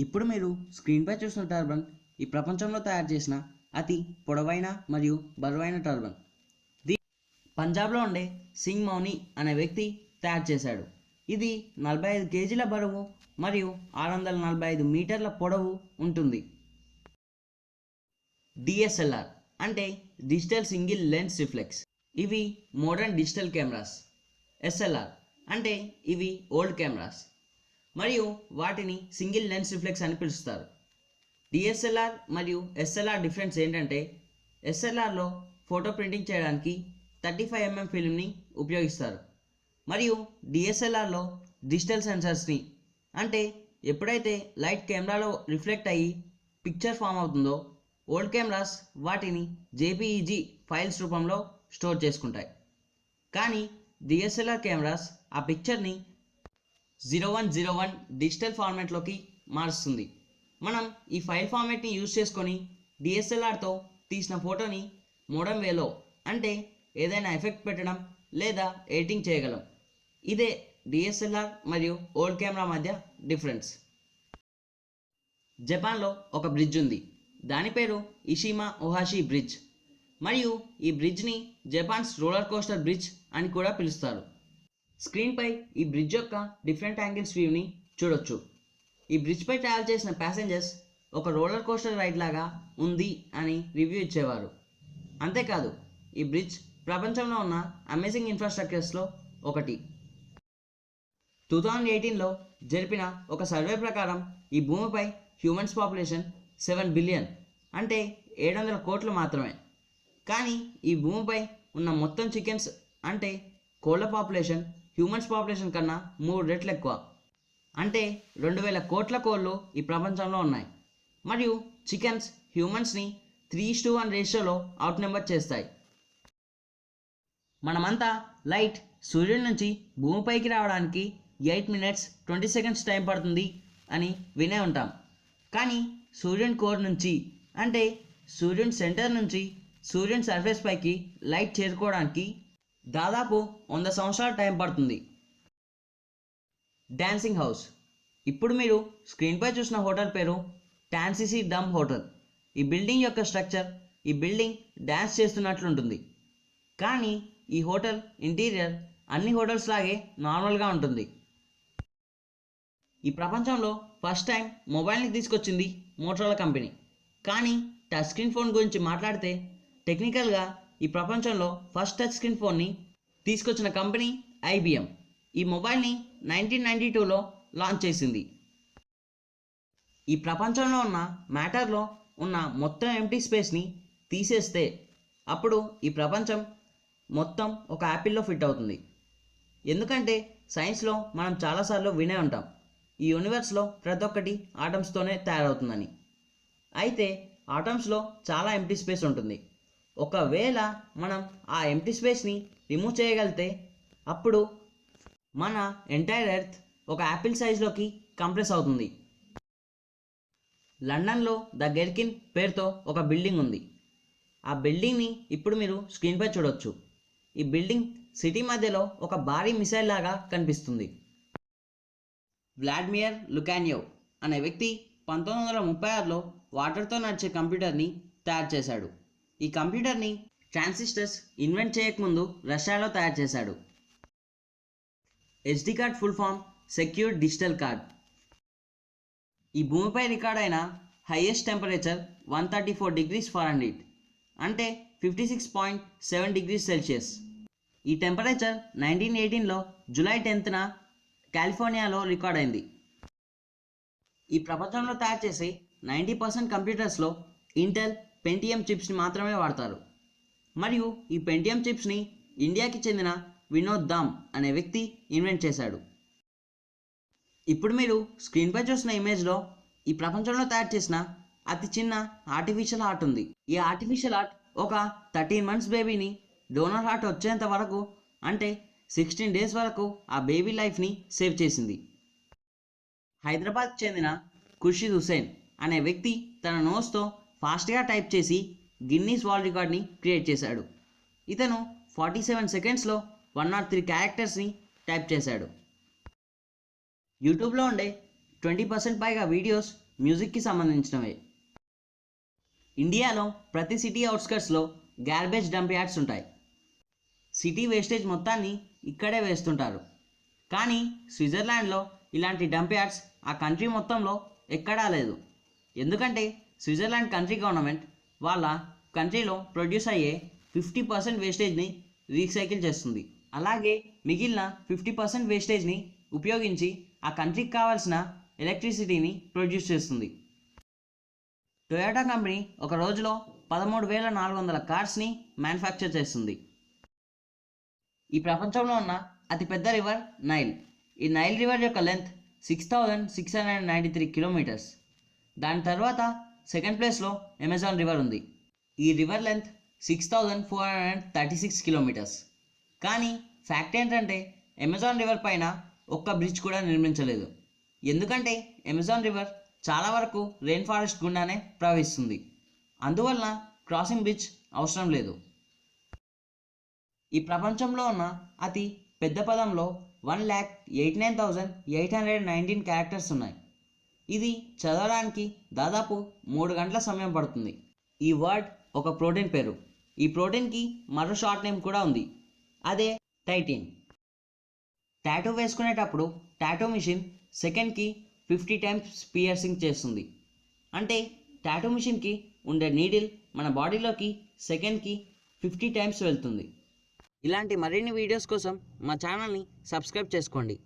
ఇప్పుడు మీరు స్క్రీన్పై చూసిన టర్బన్ ఈ ప్రపంచంలో తయారు చేసిన అతి పొడవైన మరియు బరువైన టర్బన్. పంజాబ్లో ఉండే సింగ్ మౌని అనే వ్యక్తి తయారు చేశాడు. ఇది 45 కేజీల బరువు మరియు 645 మీటర్ల పొడవు ఉంటుంది. డిఎస్ఎల్ఆర్ అంటే డిజిటల్ సింగిల్ లెన్స్ రిఫ్లెక్స్. ఇవి మోడర్న్ డిజిటల్ కెమెరాస్. ఎస్ఎల్ఆర్ అంటే ఇవి ఓల్డ్ కెమెరాస్ మరియు వాటిని సింగిల్ లెన్స్ రిఫ్లెక్స్ అని పిలుస్తారు. డిఎస్ఎల్ఆర్ మరియు ఎస్ఎల్ఆర్ డిఫరెన్స్ ఏంటంటే ఎస్ఎల్ఆర్లో ఫోటో ప్రింటింగ్ చేయడానికి 35mm ఫిల్మ్ని ఉపయోగిస్తారు మరియు డిఎస్ఎల్ఆర్లో డిజిటల్ సెన్సర్స్ని, అంటే ఎప్పుడైతే లైట్ కెమెరాలో రిఫ్లెక్ట్ అయ్యి పిక్చర్ ఫామ్ అవుతుందో ఓల్డ్ కెమెరాస్ వాటిని జేపీఈజీ ఫైల్స్ రూపంలో స్టోర్ చేసుకుంటాయి. కానీ డిఎస్ఎల్ఆర్ కెమెరాస్ ఆ పిక్చర్ని 0101 డిజిటల్ ఫార్మాట్లోకి మారుస్తుంది. మనం ఈ ఫైల్ ఫార్మాట్ని యూజ్ చేసుకొని డిఎస్ఎల్ఆర్తో తీసిన ఫోటోని మోడర్న్ వేలో, అంటే ఏదైనా ఎఫెక్ట్ పెట్టడం లేదా ఎడిటింగ్ చేయగలం. ఇదే డిఎస్ఎల్ఆర్ మరియు ఓల్డ్ కెమెరా మధ్య డిఫరెన్స్. జపాన్లో ఒక బ్రిడ్జ్ ఉంది. దాని పేరు ఇషిమా ఒహాషి బ్రిడ్జ్ మరియు ఈ బ్రిడ్జ్ని జపాన్స్ రోలర్ కోస్టర్ బ్రిడ్జ్ అని కూడా పిలుస్తారు. స్క్రీన్పై ఈ బ్రిడ్జ్ యొక్క డిఫరెంట్ యాంగిల్స్ వ్యూని చూడొచ్చు. ఈ బ్రిడ్జ్పై ట్రావెల్ చేసిన ప్యాసింజర్స్ ఒక రోలర్ కోస్టర్ రైడ్ లాగా ఉంది అని రివ్యూ ఇచ్చేవారు. అంతేకాదు ఈ బ్రిడ్జ్ ప్రపంచంలో ఉన్న అమేజింగ్ ఇన్ఫ్రాస్ట్రక్చర్స్లో ఒకటి. 2018లో జరిపిన ఒక సర్వే ప్రకారం ఈ భూమిపై హ్యూమన్స్ పాపులేషన్ 7 బిలియన్, అంటే 700 కోట్లు మాత్రమే. కానీ ఈ భూమిపై ఉన్న మొత్తం చికెన్స్, అంటే కోళ్ల పాపులేషన్ హ్యూమన్స్ పాపులేషన్ కన్నా 3 రెట్లు ఎక్కువ, అంటే 2000 కోట్ల కోళ్ళు ఈ ప్రపంచంలో ఉన్నాయి. మరియు చికెన్స్ హ్యూమన్స్ని 3:1 రేషియోలో అవుట్ నెంబర్ చేస్తాయి. మనమంతా లైట్ సూర్యుడి నుంచి భూమిపైకి రావడానికి 8 minutes 20 seconds టైం పడుతుంది అని వినే ఉంటాం. కానీ సూర్యుని కోర్ నుంచి, అంటే సూర్యుని సెంటర్ నుంచి సూర్యుని సర్ఫేస్ పైకి లైట్ చేరుకోవడానికి దాదాపు 100 సంవత్సరాల టైం పడుతుంది. Dancing house. ఇప్పుడు మీరు స్క్రీన్పై చూసిన హోటల్ పేరు టాన్సిసి డమ్ హోటల్. ఈ బిల్డింగ్ యొక్క స్ట్రక్చర్ ఈ బిల్డింగ్ డ్యాన్స్ చేస్తున్నట్లుంటుంది. కానీ ఈ హోటల్ ఇంటీరియర్ అన్ని హోటల్స్ లాగే నార్మల్గా ఉంటుంది. ఈ ప్రపంచంలో ఫస్ట్ టైం మొబైల్ని తీసుకొచ్చింది మోటరోలా కంపెనీ. కానీ టచ్ స్క్రీన్ ఫోన్ గురించి మాట్లాడితే టెక్నికల్గా ఈ ప్రపంచంలో ఫస్ట్ టచ్ స్క్రీన్ ఫోన్ని తీసుకొచ్చిన కంపెనీ ఐబిఎం. ఈ మొబైల్ని 1992లో లాంచ్ చేసింది. ఈ ప్రపంచంలో ఉన్న మ్యాటర్లో ఉన్న మొత్తం ఎంప్టీ స్పేస్ని తీసేస్తే అప్పుడు ఈ ప్రపంచం మొత్తం ఒక యాపిల్లో ఫిట్ అవుతుంది. ఎందుకంటే సైన్స్లో మనం చాలాసార్లు వినే ఉంటాం, ఈ యూనివర్స్లో ప్రతి ఒక్కటి ఆటమ్స్తోనే తయారవుతుందని. అయితే ఆటమ్స్లో చాలా ఎంప్టీ స్పేస్ ఉంటుంది. ఒకవేళ మనం ఆ ఎంప్టీ స్పేస్ని రిమూవ్ చేయగలిగితే అప్పుడు మన ఎంటైర్ ఎర్త్ ఒక యాపిల్ సైజ్లోకి కంప్రెస్ అవుతుంది. లండన్లో ద గెర్కిన్ పేరుతో ఒక బిల్డింగ్ ఉంది. ఆ బిల్డింగ్ని ఇప్పుడు మీరు స్క్రీన్పై చూడొచ్చు. ఈ బిల్డింగ్ సిటీ మధ్యలో ఒక భారీ మిసైల్ లాగా కనిపిస్తుంది. వ్లాడిమిర్ లుకాన్యోవ్ అనే వ్యక్తి 1936లో వాటర్తో నడిచే కంప్యూటర్ని తయారు చేశాడు. ఈ కంప్యూటర్ని ట్రాన్సిస్టర్స్ ఇన్వెంట్ చేయకముందు రష్యాలో తయారు చేశాడు. SD card full form secured digital card. ఈ భూమిపై రికార్డ్ అయిన హైయెస్ట్ టెంపరేచర్ 134 degrees Fahrenheit, అంటే 56.7 degrees Celsius. ఈ టెంపరేచర్ 1918లో జూలై 10న కాలిఫోర్నియాలో రికార్డ్ అయింది. ఈ ప్రపంచంలో తయారు చేసే 90% కంప్యూటర్స్లో ఇంటెల్ పెంటియం చిప్స్ని మాత్రమే వాడతారు. మరియు ఈ పెంటియం చిప్స్ని ఇండియాకి చెందిన వినోద్ దామ్ అనే వ్యక్తి ఇన్వెంట్ చేశాడు. ఇప్పుడు మీరు స్క్రీన్పై చూసిన ఇమేజ్లో ఈ ప్రపంచంలో తయారు చేసిన అతి చిన్న ఆర్టిఫిషియల్ హార్ట్ ఉంది. ఈ ఆర్టిఫిషియల్ హార్ట్ ఒక 13 months బేబీని డోనర్ హార్ట్ వచ్చేంత వరకు, అంటే 16 days వరకు ఆ బేబీ లైఫ్ని సేవ్ చేసింది. హైదరాబాద్కి చెందిన ఖుర్షీద్ హుసేన్ అనే వ్యక్తి తన నోస్తో ఫాస్ట్గా టైప్ చేసి గిన్నీస్ వరల్డ్ రికార్డ్ని క్రియేట్ చేశాడు. ఇతను 47 secondsలో 103 క్యారెక్టర్స్ని టైప్ చేశాడు. యూట్యూబ్లో ఉండే 20% పైగా వీడియోస్ మ్యూజిక్కి సంబంధించినవే. ఇండియాలో ప్రతి సిటీ అవుట్స్కట్స్లో గార్బేజ్ డంప్ యార్డ్స్ ఉంటాయి. సిటీ వేస్టేజ్ మొత్తాన్ని ఇక్కడే వేస్తుంటారు. కానీ స్విట్జర్లాండ్లో ఇలాంటి డంప్ యార్డ్స్ ఆ కంట్రీ మొత్తంలో ఎక్కడా లేదు. ఎందుకంటే స్విట్జర్లాండ్ కంట్రీ గవర్నమెంట్ వాళ్ళ కంట్రీలో ప్రొడ్యూస్ అయ్యే 50% వేస్టేజ్ని రీసైకిల్ చేస్తుంది. అలాగే మిగిలిన 50% వేస్టేజ్ని ఉపయోగించి ఆ కంట్రీకి కావాల్సిన ఎలక్ట్రిసిటీని ప్రొడ్యూస్ చేస్తుంది. టొయోటా కంపెనీ ఒక రోజులో 13,400 కార్స్ని మ్యానుఫ్యాక్చర్ చేస్తుంది. ఈ ప్రపంచంలో ఉన్న అతిపెద్ద రివర్ నైల్. ఈ నైల్ రివర్ యొక్క లెంత్ 6,693 కిలోమీటర్స్. దాని తర్వాత సెకండ్ ప్లేస్లో అమెజాన్ రివర్ ఉంది. ఈ రివర్ లెంత్ 6,436 కిలోమీటర్స్. కానీ ఫ్యాక్ట్ ఏంటంటే అమెజాన్ రివర్ పైన ఒక్క బ్రిడ్జ్ కూడా నిర్మించలేదు. ఎందుకంటే అమెజాన్ రివర్ చాలా వరకు రెయిన్ ఫారెస్ట్ గుండానే ప్రవహిస్తుంది. అందువలన క్రాసింగ్ బ్రిడ్జ్ అవసరం లేదు. ఈ ప్రపంచంలో ఉన్న అతి పెద్ద పదంలో 1,89,819 క్యారెక్టర్స్ ఉన్నాయి. ఇది చదవడానికి దాదాపు 3 గంటల సమయం పడుతుంది. ఈ వర్డ్ ఒక ప్రోటీన్ పేరు. ఈ ప్రోటీన్కి మరో షార్ట్ నేమ్ కూడా ఉంది, అదే టైటిన్. టాటూ వేసుకునేటప్పుడు టాటూ మిషన్ సెకండ్కి 50 టైమ్స్ పియర్సింగ్ చేస్తుంది. అంటే టాటూ మిషన్కి ఉండే నీడిల్ మన బాడీలోకి సెకండ్కి 50 టైమ్స్ వెళ్తుంది. ఇలాంటి మరిన్ని వీడియోస్ కోసం మా ఛానల్ని సబ్స్క్రైబ్ చేసుకోండి.